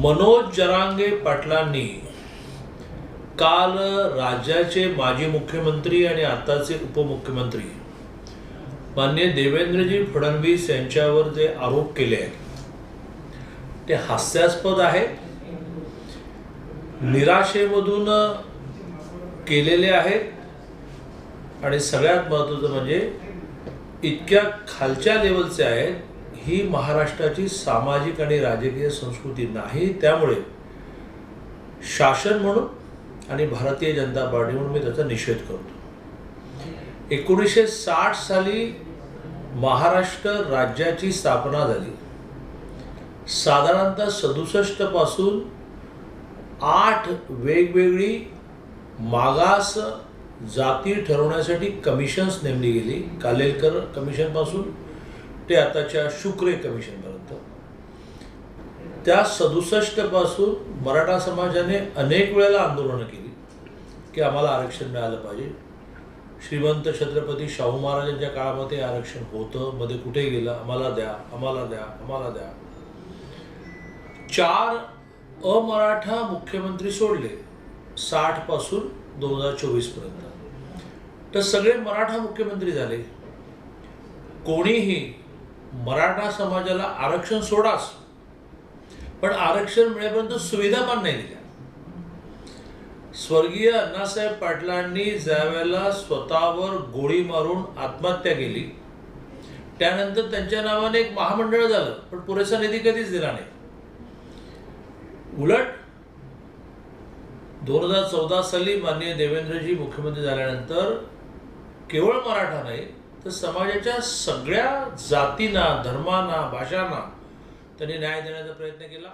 मनोज जरांगे पाटलांनी काल राज्याचे माजी मुख्यमंत्री आणि आताचे उपमुख्यमंत्री माननीय देवेंद्रजी फडणवीस यांच्यावर जे आरोप केले आहेत ते हास्यास्पद आहे, निराशेमधून केलेले आहेत आणि सगळ्यात महत्त्वाचं म्हणजे इतक्या खालच्या लेवलचे आहेत. ही महाराष्ट्राची सामाजिक आणि राजकीय संस्कृती नाही. त्यामुळे शासन म्हणून आणि भारतीय जनता पार्टी म्हणून मी त्याचा निषेध करतो. 1960 साली महाराष्ट्र राज्याची स्थापना झाली. साधारणतः 67 पासून 8 वेगवेगळी मागास जाती ठरवण्यासाठी कमिशन्स नेमली गेली. कालेलकर कमिशन पासून ते आताच्या शुक्रे कमिशनपर्यंत. त्या 67 पासून मराठा समाजाने अनेक वेळेला आंदोलनं केली की आम्हाला आरक्षण मिळालं पाहिजे. श्रीमंत छत्रपती शाहू महाराजांच्या काळामध्ये आरक्षण होतं, मध्ये कुठे गेलं, आम्हाला द्या, आम्हाला द्या, आम्हाला द्या. 4 अमराठा मुख्यमंत्री सोडले 60 पासून 2024 पर्यंत. तर सगळे मराठा मुख्यमंत्री झाले. कोणीही मराठा समाजाला आरक्षण सोडाच, पण आरक्षण मिळेपर्यंत सुविधा पण नाही दिल्या. स्वर्गीय अण्णासाहेब पाटलांनी ज्यावेळेला स्वतःवर गोळी मारून आत्महत्या केली त्यानंतर त्यांच्या नावाने एक महामंडळ झालं, पण पुरेसा निधी कधीच दिला नाही. उलट 2014 साली माननीय देवेंद्रजी मुख्यमंत्री झाल्यानंतर केवळ मराठा नाही तर समाजाच्या सगळ्या जातींना, धर्मांना, भाषांना त्यांनी न्याय देण्याचा प्रयत्न केला.